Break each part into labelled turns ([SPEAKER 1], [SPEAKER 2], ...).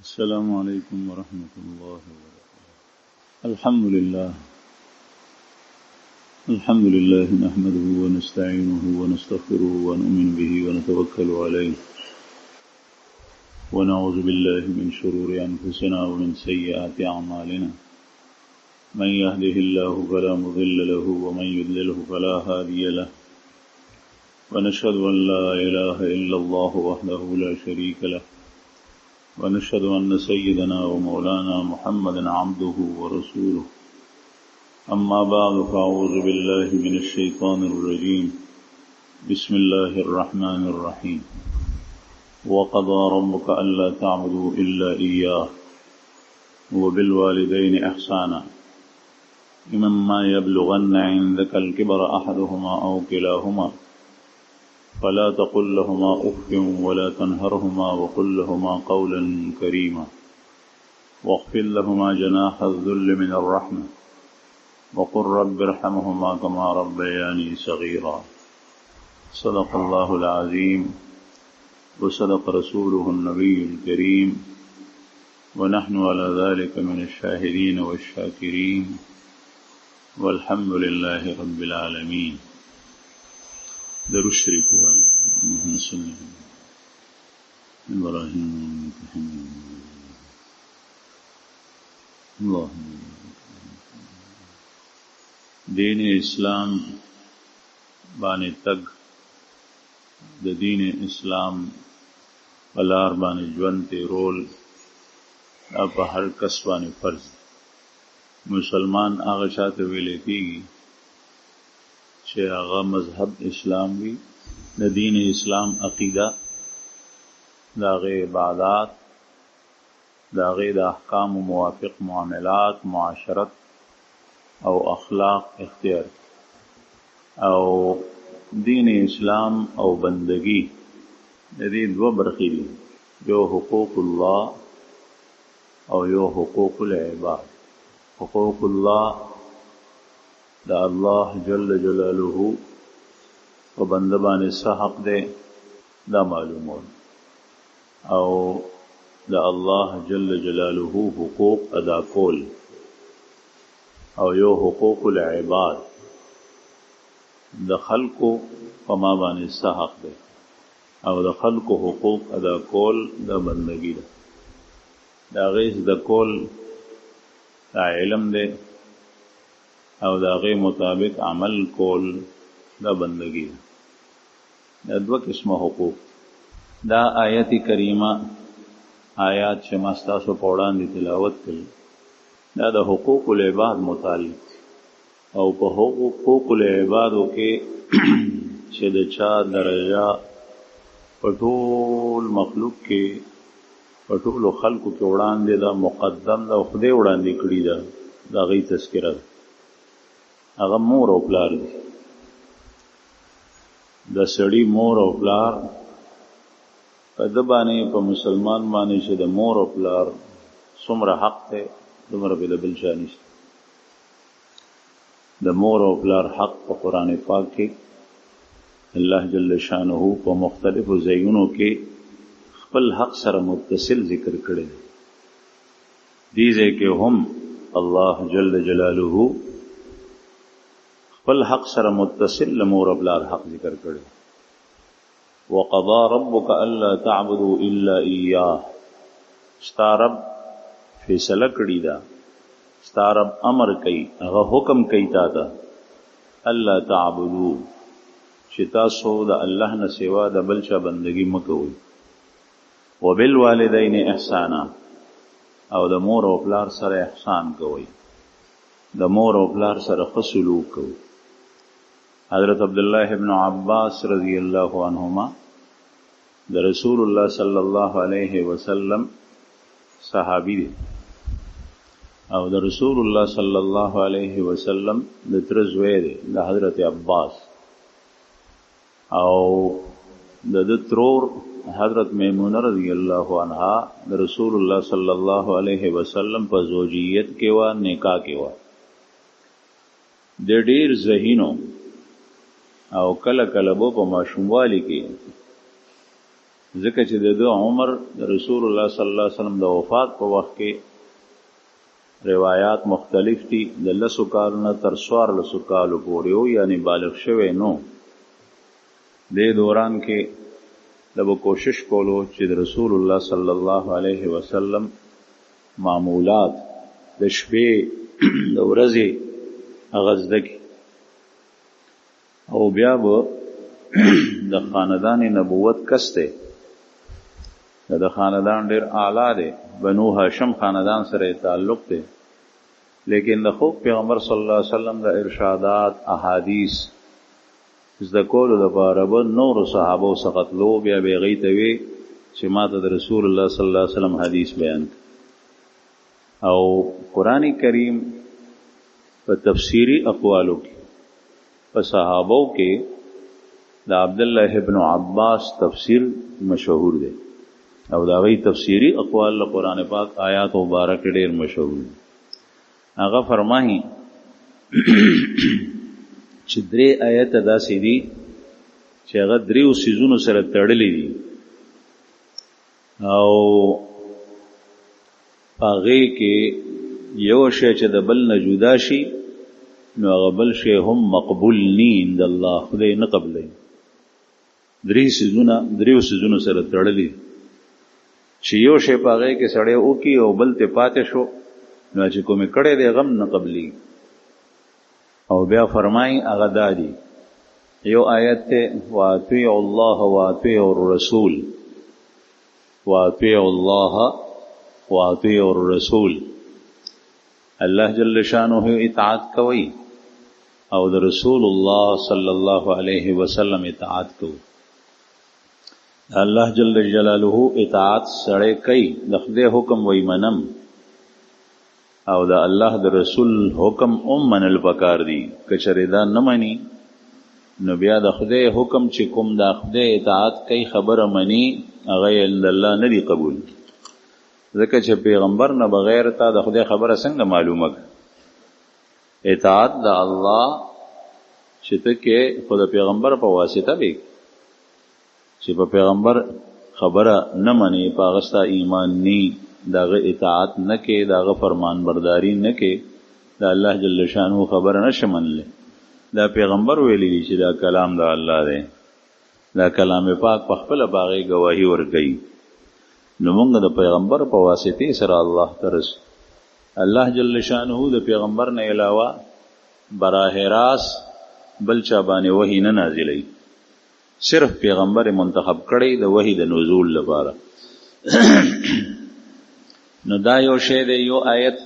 [SPEAKER 1] السلام عليكم ورحمة الله وبركاته. الحمد لله نحمده ونستعينه ونستغفره ونؤمن به ونتوكل عليه ونعوذ بالله من شرور أنفسنا ومن سيئات أعمالنا من يهده الله فلا مضل له ومن يضلله فلا هادي له ونشهد أن لا إله إلا الله وحده لا شريك له ونشهد أن سيدنا ومولانا محمدا عبده ورسوله أما بعد فأعوذ بالله من الشيطان الرجيم بسم الله الرحمن الرحيم وقضى ربك ألا تعبدوا إلا إياه وبالوالدين إحسانا إما يبلغن عندك الكبر أحدهما أو كلاهما فلا تقل لهما أف ولا تنهرهما وقل لهما قولا كريما واخفض لهما جناح الذل من الرحمة وقل رب ارحمهما كما ربياني صغيرا. صدق الله العظيم وصدق رسوله النبي الكريم ونحن على ذلك من الشاهدين والشاكرين والحمد لله رب العالمين. درود شریف وایي. اللهم صل على ابراهيم اللهم دین اسلام باندې تګ د دین اسلام ولار باندې ژوند تیرول په هر کس باندې فرض. مسلمان هغه شاته ویل کېږي چې هغه مذهب اسلام وي، د دین اسلام عقیده، د هغې عبادات، د هغې د احکامو موافق معاملات، معاشرت او اخلاق اختیار. او دین اسلام او بندگی د دې دوه برخې دي، یو حقوق الله او یو حقوق العباد. حقوق الله دا الله جل جلاله و بنده باندې څه حق دی دا معلومون، او دا الله جل جلاله حقوق ادا کول. او یو حقوق العباد د خلقو په ما باندې څه حق دی، او د خلقو حقوق ادا کول دا بندگی ده. دا غیز د کول دا علم دی، او دا غي مطابق عمل کول دا بندگی. دا دو قسمه حقوق. دا آیت کریمه آیات چې ما ستاسو په وړاندې تلاوت کړي دا د حقوق العباد متعلق، او په حقوق العبادو کې چې د چا درجه په ټول مخلوق کې په ټولو خلقو کې وړاندې دا مقدم دا خدای وړاندې کړي دا دا غي تذکره ده. هغه مور او پلار دي. د سړی مور او پلار په د باندې په مسلمان باندې چې د مور او پلار څومره حق دی دومره به د بل چا نشته. د مور او پلار حق په قرآن پاک کې الله جل شانه په مختلفو ځایونو کې خپل حق سره متصل ذکر کړی دی. دې ځای کې هم الله جل جلاله خپل حق سره متصل لمور او پلار حق ذکر کړي. وقضى ربك الا تعبدوا الا اياه. ستا رب فیصله کړی دا، ستا رب امر کوي، هغه حکم کوي تا ته الا تعبدوا چې تاسو د الله نه سوا د بل چا بندگی مکوئ. وبالوالدین احسانا، او د مور او پلار سره احسان کوئ، د مور او پلار سره ښه سلوک کوئ. حضرت عبداللہ ابن عباس رضی اللہ عنہما د رسول اللہ صلی اللہ علیہ وسلم صحابی دی، او د رسول اللہ صلی اللہ علیہ وسلم د تر زوی دی د حضرت عباس، او د ترور حضرت میمونہ رضی اللہ عنہا د رسول اللہ صلی اللہ علیہ وسلم په زوجیت کې وا، نکاح کې وا. د ډیر ذهینو او کله کله په ماشوموالي کې ځکه چې د عمر د رسول الله صلی الله علیه وسلم د وفات په وخت کې روایات مختلف دي، د 10 کالو نه تر 14 کالو پورې و، یعنی بالغ شوی نو. دې دوران کې د کوشش کولو چې د رسول الله صلی الله علیه وسلم معمولات د شپې د ورځې هغه زده کړي، او بیا به د خاندان نبوت کس دی، د خاندان ډیر اعلی دی، بنو هاشم خاندان سره تعلق دی، لیکن د خو پیغمبر صلی الله علیه وسلم د ارشادات احادیث زده کولو لپاره به نور صحابه څخه تلو، بیا به هغوی ته وی چې ما ته د رسول الله صلی الله علیه وسلم حدیث بیان. او قرآن کریم په تفسیری اقوالو کې په صحابو کې د عبد الله ابن عباس تفسیر مشهور دی، او دا غي تفسیری اقوال قرآن پاک آیات مبارک ډیر مشهور دي. هغه فرمایي چې 3 آیات داسې دي چې هغه 3 سيزونو سره تړلي دي، او هغه کې یو شی چې د بل نه جدا شي نو هغه بل شی هم مقبول ني عند الله، خدای نه قبلوي. 3 سيزونو سره تړلي چې یو شی په هغه کې سړی وکي او بل ته پاتې شو نو چې کومې کړې دی غم نه قبلي. او بیا فرمایي هغه دادي یو آیت ته واطیعوا الله واطیعوا الرسول، واطیعوا الله واطیعوا الرسول، الله جل شانه اطاعت کوي او د رسول الله صلی الله علیه وسلم اطاعت کوي. الله جل جلاله اطاعت سره کوي، د خدای حکم وای منم او د الله د رسول حکم منل پکار دي. کچره دا نه مني نو بیا د خدای حکم چې کوم د خدای اطاعت کوي خبره مني هغه الله نه دی قبول، ځکه چې پیغمبر نه بغیر تا د خدای خبره څنګه معلومه. اطاعت د الله چې ته کې خود پیغمبر په واسطه به چې په پیغمبر خبره نه مني، په غستا ایمان ني، داغه اطاعت نه کې، داغه فرمان برداری نه کې، دا الله جل شانه خبره نشه منله. دا پیغمبر ویلي چې دا کلام د الله دی، دا کلام پاک په خپل باغې گواہی ورکړي. نو موږ د پیغمبر په واسطه سره الله ترس الله جل شانه د پیغمبر نه علاوه براه راست بل چا باندې وحی نه نازلې، صرف پیغمبر منتخب کړي د وحی د نزول لپاره. نو دا یو شی دی، یو آیت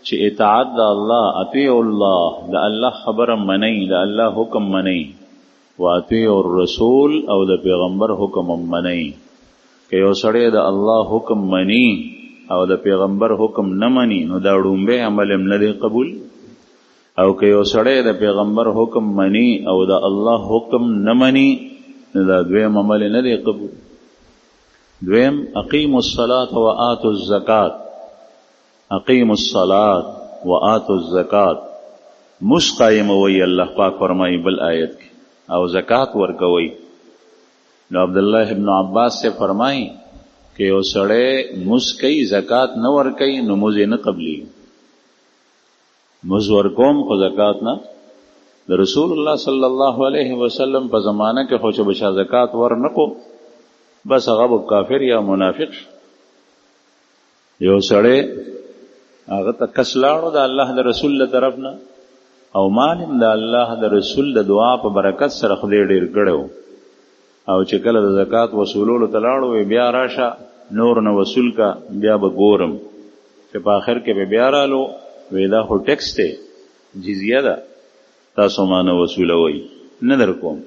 [SPEAKER 1] چې اطاعت د الله، اطیعوا الله، د الله خبره منئ، د الله حکم منئ، واطیعوا الرسول او د پیغمبر حکم منئ. که یو سړی د الله حکم مني او د پیغمبر حکم نه مني نو دا ډومبه عمل هم نه دی قبول، او که یو سړی د پیغمبر حکم مني او د الله حکم نه مني نو دا دویم عمل نه دی قبول. دویم اقیموا الصلاة وآتوا الزکات، اقیموا الصلاة وآتوا الزکات، مس قائموي الله پاک فرمایي بل آیت کې، او زکات ورکوي. نو عبداللہ ابن عباس سے فرمائی کہ یو سڑے مز کئی زکات نہ ورکئی نو مز نه قبلی، مز ورکوم خو زکات نه. د رسول الله صلی الله علیه وسلم په زمانہ کې خو چې بشا زکات ور نکو بس هغه کافر یا منافق. یو سړی هغه ته کسلاړو د الله د رسول له طرف نه، او مالم د الله د رسول د دعا په برکت سره خدای ډیر کړو، او چې کله د زکات وصولولو تلاړو بیا راشه نور نه وصول کا، بیا به ګورم چې په آخر کې به بیا رالو وی دا خو ټیکس دی، جزیه ده، تاسو ما نه وصولوئ نه در کوم.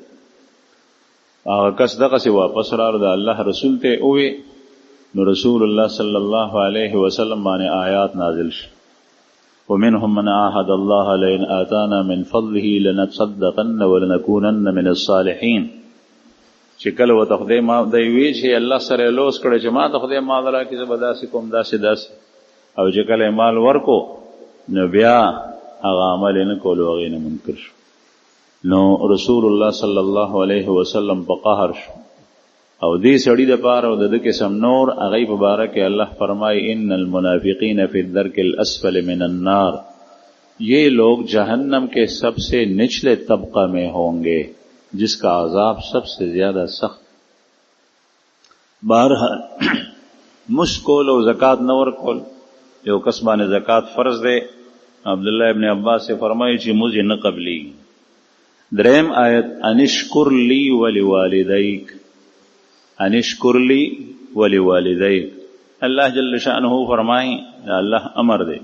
[SPEAKER 1] هغه کس دغسې واپس راړو د الله رسول ته ووی، نو رسول الله صلی الله علیه وسلم باندې آیات نازل شي، ومنهم من عاهد الله لئن آتانا من فضله لنتصدقن ولنكونن من الصالحین. چې کله وته خدای ما دی وی چې الله سره لوس کړي چې ما ته خدای مال راکړي زه به داسې کوم داسې، او چې کله مال ورکو نو بیا هغه عمل نه کولو، هغې نه منکر شو. نو رسول الله صلی الله علیه وسلم په قهر شو او دې سړي دپاره او د ده قسم نور هغوی په باره کې الله فرمایي ان المنافقین فی الدرک الاسفل من النار، یہ لوگ جہنم کے سب سے نچلے طبقہ میں ہوں گے جس کا عذاب سب سے زیادہ سخت۔ بہرحال مسکول او زکات نور کول، یو کس باندې زکات فرض دی، عبداللہ ابن عباس سے فرمایي چې موږ یې نه قبلیږي۔ دریم آیت انشکر لی ولوالدیک، انشکر لی ولوالدیک، اللہ جل شانہ فرمایي دا الله امر دی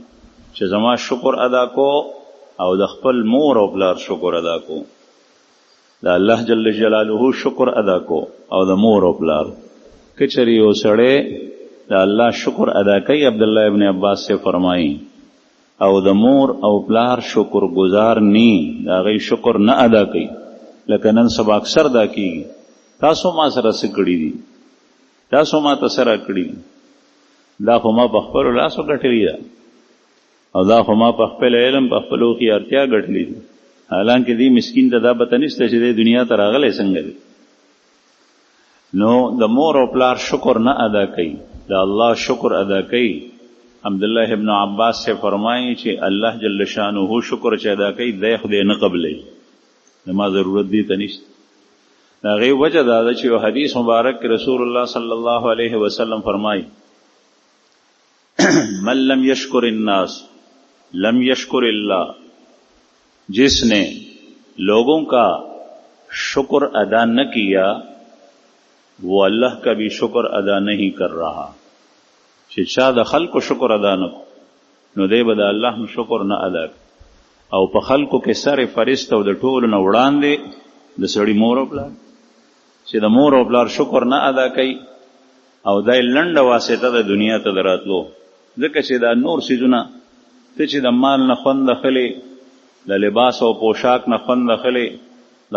[SPEAKER 1] چې زما شکر ادا کو او د خپل مور او پلار شکر ادا کو، دا الله جل جلاله شکر ادا کو او د مور او پلار کچری او سړی دا الله شکر ادا کوي، عبداللہ ابن عباس سے فرمایي او د مور او پلار شکر گزار نی، دا غي شکر نه ادا کوي، لکه نن سبا اکثر دا کیږي، تاسو ما سره څه کړي دي، تاسو ما ته سره کړي دي، دا خو ما په خپلو لاسو ګټلي ده او دا خو ما په خپل علم په خپلو خیارتیا ګټلي دي، حالانکه دې مسکین ته دا پته نشته چې دې دنیا ته راغلی څنګه دی۔ نو د مور او پلار شکر نه ادا کوي، دا الله شکر ادا کوي۔ عبداللہ ابن عباس سے فرمائیں چې الله جل شانہ شکر چې ادا کوي دی خدای نه قبلی، زما ضرورت دی ته نشته۔ د هغې وجه دا ده چې یو حدیث مبارک رسول الله صلی الله علیہ وسلم فرمائی من لم یشکر الناس لم یشکر اللہ، جس نے لوگوں کا شکر ادا نہ کیا وہ اللہ کا بھی شکر ادا نہیں کر رہا، چې چا د خلکو شکر ادا نه نو دی به د الله شکر نه ادا او په خلکو کې سر فرست او د ټولو نه وړاندې د سړي مور او پلار، چې د مور او پلار شکر نه ادا کوي او دا لنډه واسطه د دنیا ته د راتلو، ځکه چې دا نور څیزونه ته چې د مال نه خوند اخلي، د لباس او پوشاک نه خوند اخلي،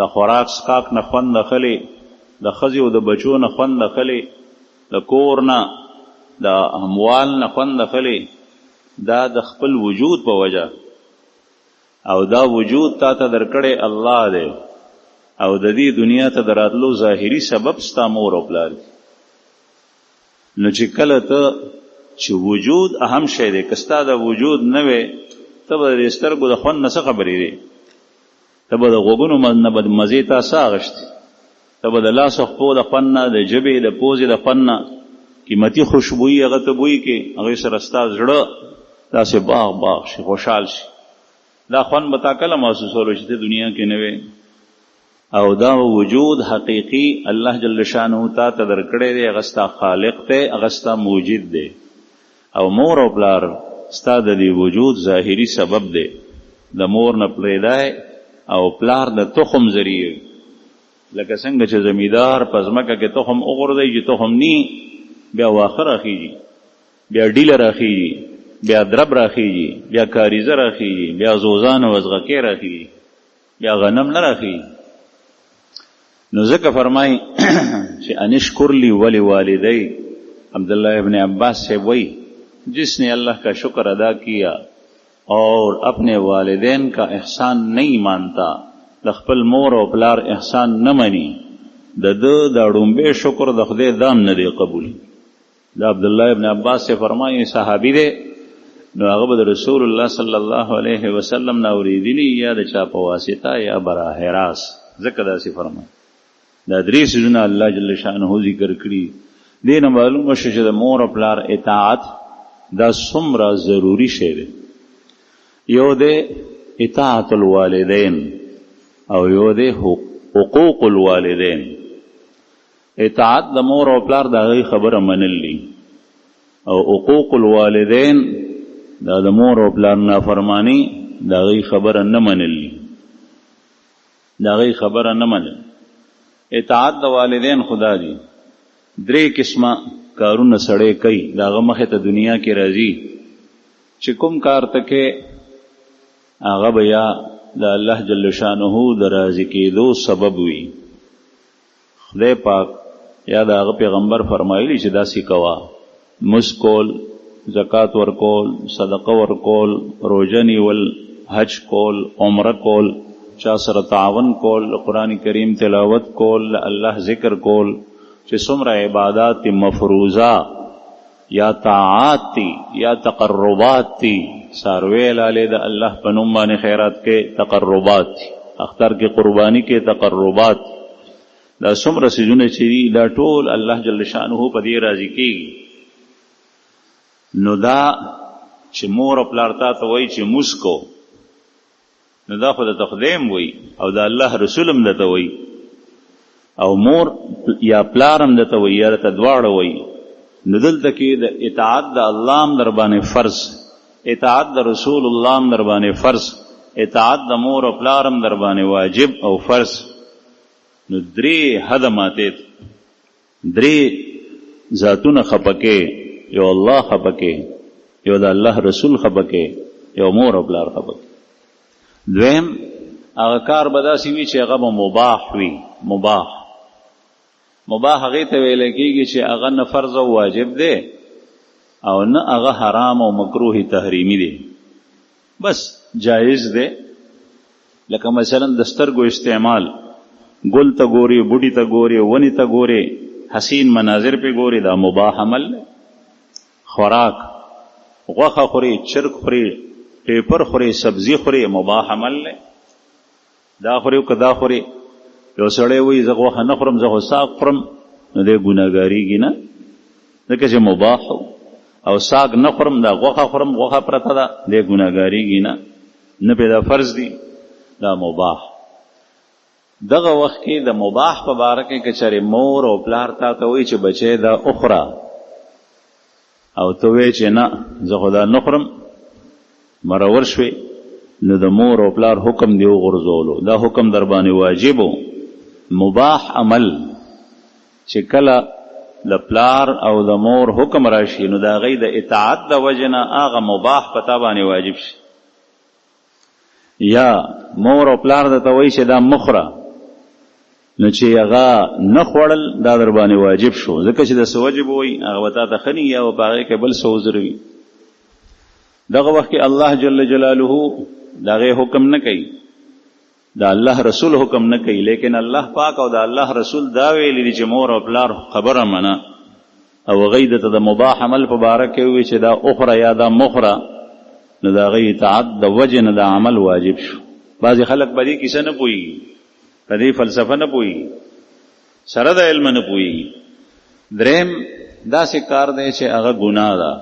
[SPEAKER 1] د خوراک څښاک نه خوند اخلي، د ښځې او د بچو نه خوند اخلي، د کور نه د اموال نه خوند اخلي، دا د خپل وجود په وجه او دا وجود تا ته درکړی الله دی او د دې دنیا ته د راتلو ظاهري سبب ستا مور او پلار دی۔ نو چې کله ته چې وجود اهم شی دی، که ستا د وجود نه وی ته به د سترګو د خوند نه څه خبرې دی، ته به د غوږونو نه به مزې تا څه اخیستې، ته به د لاس او پښو د خوند نه، د ژبې د پوزې د خوند نه قیمتي خوشبویي هغه ته بوی کې، هغې سره ستا زړه داسې باغ باغ شي، خوشحال شي، دا خوند به تا کله محسوسولو چې ته دنیا کې نه وې، او دا وجود حقیقي الله جل شانه تا ته درکړی دی، هغه ستا خالق دی، هغه ستا موجد دی، او مور او پلار ستا د دې وجود ظاهري سبب دی، د مور نه پریدای او پلار د تخم ذریعه، لکه څنګه چې زمیدار په ځمکه کې تخم وغورځوي چې تخم نی، بیا واښه راخیږي، بیا ډیله راخیږي، بیا درب راخیږي، بیا کاریزه راخیږي، بیا زوزان او ازغکې راخیږي، بیا غنم نه راخیږي۔ نو ځکه فرمائی کہ انشکر لی ولی والدی، عبداللہ ابن عباس سے وہی جس نے اللہ کا شکر ادا کیا اور اپنے والدین کا احسان نہیں مانتا، د خپل مور او پلار احسان نه مني، د ده دا ډومبې شکر د خدای دام نه دی قبول۔ دا عبداللہ ابن عباس سے فرمائی صحابی دی، نو هغه به د رسول الله صلی الله علیه وسلم نه اورېدلي یا د چا په واسطه یا براه راست، ځکه داسې فرمایي۔ دا درې څیزونه الله جل شانه ذکر کړي، دې نه معلومه شو چې د مور او پلار اطاعت دا څومره ضروري شی دی۔ یو دی اطاعت الوالدین او یو دی حقوق الوالدین۔ اطاعت د مور او پلار د هغې خبره منل دي، او حقوق الوالدین دا د مور او پلار نافرمانی د هغې خبره نه منل دي، د هغې خبره نه منل۔ اطاعت د والدین خدا دی، درې قسمه کارونه سړی کوي، د هغه مخې ته دنیا کې راځي چې کوم کار ته کې هغه به یا د الله جل شانه د راضي کېدو سبب وي، خدای پاک یا د هغه پیغمبر فرمایلی چې داسې کوه، مس کول، زکات ورکول، صدقه ورکول، روژه نیول، حج کول، عمره کول، چا سره تعاون کول، قرآن کریم تلاوت کول، الله ذکر کول، چې څومره عبادات مفروضه یا طاعات تی یا تقربات تی ساروی لاله د الله په نوم باندې خیرات کې تقربات تی، اختر کې قربانی کې تقربات، دا څومره سيزونه چې دا ټول الله جل شانه په دې راضي کېږي. نو دا چې مور او پلار ته وایي چې مسکو، نو دا خو د تقدیم وایي او د الله رسول هم دته وایي، او مور یا پلار هم دته وایي یا ته دواړه وایي. نو دلته کې د اطاعت د الله هم در باندې فرض، اطاعت د رسول الله هم در باندې فرض، اطاعت د مور او پلار هم در باندې واجب او فرض. نو درې حد ماته، درې ذاتونه خپکه، یو الله خپکه، یو د الله رسول خپکه، یو مور او پلار خپکه. دویم هغه کار به داسې وي چې هغه مباح وي. مباح هغې ته ویل کېږي چې هغه نه فرض او واجب دی او نه هغه حرام او مکروه تحریمی دی، بس جایز دی. لکه مثلا د سترګو استعمال، ګل ته ګوري، بوټي ته ګوري، ونی ته ګوري، حسین مناظر پہ ګوري، دا مباح عمل دی. خوراک، غوښه خوري، چرګ خوري، پیپر خوري، سبزی خوري، مباح عمل دی. دا خوري او که دا خوري، یو سړی وایي زه غوښه نه خورم، زه خو ساگ خورم، نو دی ګناهګاریږي نه، ځکه چې مباح او ساگ نه خورم، دا غوښه خورم، غوښه پرته ده، دی ګناهګاریږي نه، نه پې دا فرض دي، دا مباح. دغه وخت کې د مباح په باره کې که چېرې مور او پلار تا ته وایي چې بچی دا اخوره، او ته وایې چې نه زه خو دا نه خورم، مرور شوې، نو د مور او پلار حکم دی وغورځولو، دا حکم در باندې واجب و. مباح عمل چې کله د پلار او د مور حکم راشي، نو د هغې د اطاعت د وجې نه هغه مباح په تا باندې واجب شي. یا مور او پلار درته وایي چې دا مه خوره، نو چې هغه نه خوړل دا در باندې واجب شو، ځکه چې د څه وجب وایي هغه به تا ته ښه نه وي او په هغې کې بل څه عذر وي. دغه وخت کې الله جل جلاله د هغې حکم نه کوي، د الله رسول حکم نه کوي، لیکن الله پاک او د الله رسول دا ویلي دي چې مور او پلار خبره منه او هغوی درته د مباح عمل په باره کې ووایي چې دا اخوره یا دا مخوره، نو د هغې اطاعت د وجې نه دا عمل واجب شو. بعضې خلک په دې کیسه نه پوهېږي، په دې فلسفه نه پوهېږي، سره د علم نه پوهېږي. دریم داسې کار دی چې هغه ګناه ده،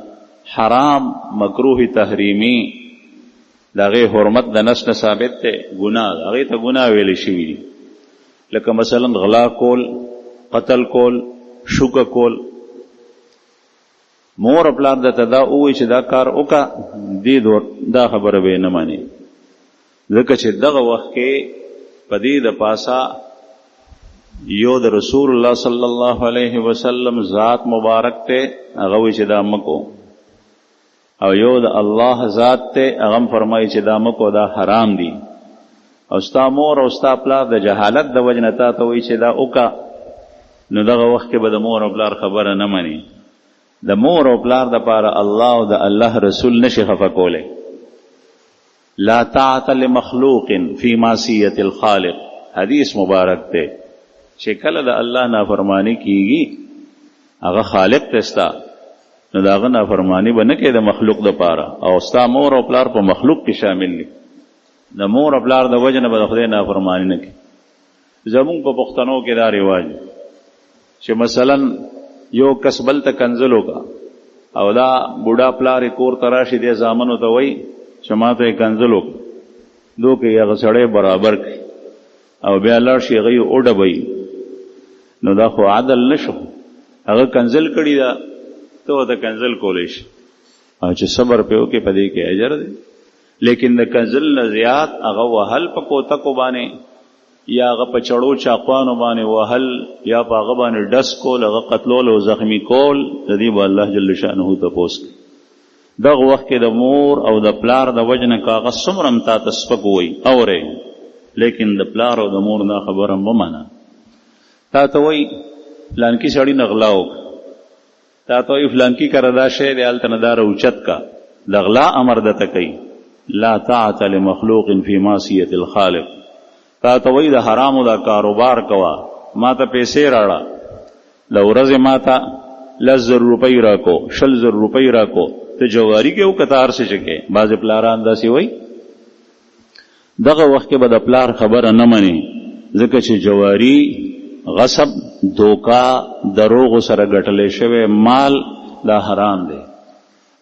[SPEAKER 1] حرام مکروه تحریمی، د هغې حرمت د نس نه ثابت دی، ګناه ده، هغې ته ګناه ویلی شوي دي. لکه مثلا غلا کول، قتل کول، شوکه کول. مور او پلار درته دا ووایي چې دا کار وکړه، دا خبره به یې نه مني، ځکه چې دغه وخت کې په دې د پاسه یو د رسول الله صلی الله علیه وسلم ذات مبارک ته، هغه وایي چې دا مکو، او یو د الله ذات ته، هغه هم فرمایي چې دا مکو، دا حرام دي. او ستا مور او ستا پلار د جهالت د وجې نه تا ته وایي چې دا وکړه، نو دغه وخت کې به د مور او پلار خبره نه مني. د مور او پلار دپاره الله او د الله رسول نشي خفه کولی. لا طاعت لمخلوق فی معصیت الخالق، حدیث مبارک دی چې کله د الله نافرمانی کیږي، هغه خالق ته ستا، نو د هغه نافرمانی به نه کوې د مخلوق دپاره، او ستا مور او پلار په مخلوق کې شامل دي. د مور او پلار د وجې نه به د خدای نافرمانی نه کوي. زمونږ په پښتنو کې دا رواج چې مثلا یو کس بل ته کنځل وکړه، او دا بوډا پلار یې کور ته راشي، دې زامنو ته وایي چې ما ته یې کنځل وکړه، دو کې هغه سړی برابر کړي او بیا لاړ شي هغه یې وډبوي، نو دا خو عدل نه شو. هغه کنځل کړي ده، ته ورته کنځل کولی شي، او چې صبر پې وکړې په دې کې اجر دی. لیکن د کنځل نه زیات هغه وهل په کوتکو باندې، یا هغه په چړو چاقوانو باندې وهل، یا په هغه باندې ډس کول، هغه قتلول او زخمی کول، د دې به الله جل شانه تپوس کوي. دغه وخت کې د مور او د پلار د وجې نه که هغه څومره هم تا ته سپک ووایي اورې، لیکن د پلار او د مور دا خبره مه منه. تا ته وایي فلانکي سړي نه غلا وکړه، تا ته وایي فلانکي کره دا شی دی، هلته نه دا راوچت کا، د غلا امر درته کوي. لا طاعت لمخلوق فی معصیت الخالق. تا ته وایي د حرامو دا کاروبار کوه، ما ته پیسې راړه، دا ورځ ماته 10,000 روپۍ راکو 20,000 روپۍ راکو ته جواری کې او کتار سے چکے بعض پلاران داسې وای دغه وخت کې به د پلار خبره نه مني ځکه چې جواری غصب دوکا دروغ سره ګټلې شوی مال دا حرام دی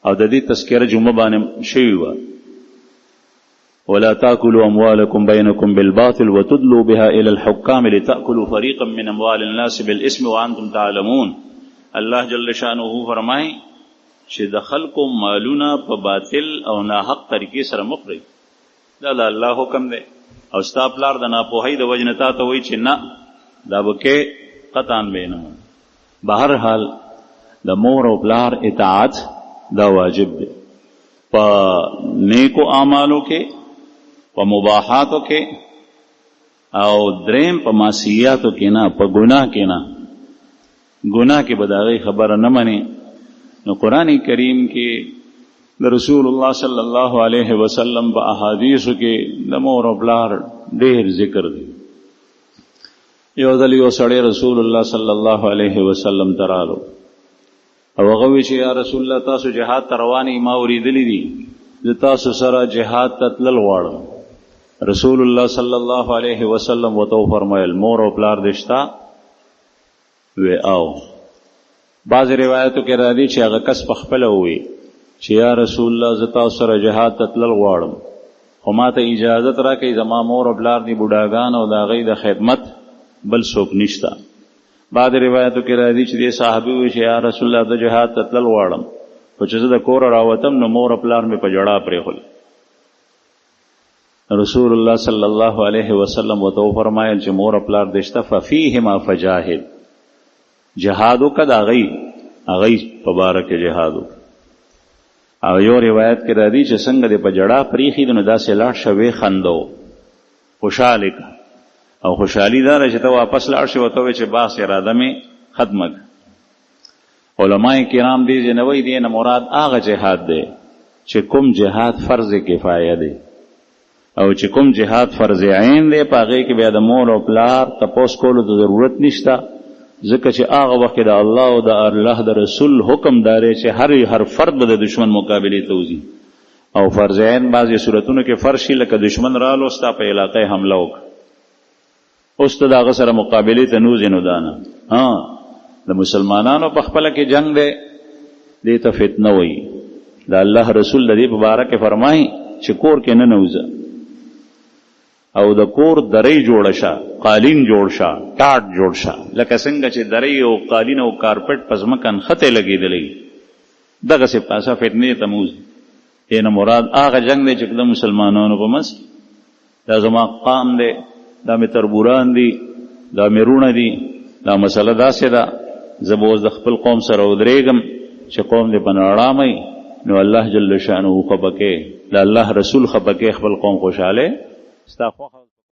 [SPEAKER 1] او د دې تذکرہ جمعه باندې شوی و ولا تاكلوا اموالكم بينكم بالباطل وتدلوا بها الى الحكام لتاكلوا فريقا من اموال الناس بالاسم وانتم تعلمون الله جل شانه فرمای چې د خلکو مالونه په باطل او ناحق طریقې سره مخري دا الله حکم دی او ستا پلار د ناپوهۍ د وجنه تا ته وایي چې نه دا بکې قطعا بینه بهر حال د مور او پلار اطاعت دا واجب دی په نیکو اعمالو کې په مباحاتو کې او دریم په معصیاتو کې نه په ګناه کې نه ګناه کې بداغي خبره نه مني نو قرآن کریم کې د رسول الله صلی الله علیه وسلم په احادیثو کې د مور او پلار ډېر ذکر دی یو ځل یو سړی رسول الله صلی الله علیه وسلم ترالو او هغه وی چې یا رسول الله تاسو جهاد ته روانې ما اوریدلی دي زه تاسو سره جهاد ته تلل غواړم رسول الله صلی الله علیه وسلم وته فرمایل مور او پلار دشتا وی او بعض روایتو کې راځي چې هغه کس په خپل وی چې یا رسول الله زه تاسو سره جهاد ته تلل غواړم خو ما ته اجازه راکړئ زما مور او پلار دي بوډاګان او د هغوی د خدمت بل څوک نشته بعض روایتو کې راځي چې دې صحابي وی چې یا رسول الله د جهاد ته تلل غواړم خو چې زه د کوره راوتم نو مور او پلار مې په جړا پرېښول رسول الله صلی الله علیه وسلم وته فرمایل چې مور او پلار دشته ففیهما فجاهد جهادو کد اغی په باره کې جهادو او یو روایت کې راځي چې څنګه دې په جړا پریخي نو داسې لاړ شوې خندو خوشاله او خوشحالي دا چې ته واپس لاړ شې وته چې باس اراده مې ختمه علماء کرام دې جنوي دې نه مراد هغه جهاد دی چې کوم جهاد فرض کفایه دی او چې کوم جهاد فرض عین دی پاغه کې بیا د مور او پلار تپوس کولو ته ضرورت نشته ځکه چې هغه وخت د الله او د الله د رسول حکم داري چې هر فرد به د دشمن مقابله ته وځي او فرض عین بعضی صورتونو کې فرض شي لکه دشمن رالو ستا په علاقې حمله وکړه اوس ته دغه سره مقابله ته نوځي نو دانه د مسلمانانو په خپل کې جنگ دی دې ته فتنه وایي د الله رسول د دې په باره کې فرمایي چې کور کې نه نوځه او د کور درې جوړ شه قالین جوړ شه ټاټ جوړ شه لکه څنګه چې درې او قالین او کارپټ په ځمکه نښتې لګېدلی دغسې پاسه فتنې ته موځي دې نه مراد هغه جنگ دی چې د مسلمانانو په منځ دا زما قام دی دا مې تربوران دي دا مې رونه دي دا مسله داسې ده زه به اوس د خپل قوم سره ودرېږم چې قوم دې په ناړامئ نو الله جل شانه خفه کې د الله رسول خفه کې خپل قوم خوشحاله ستا خوښه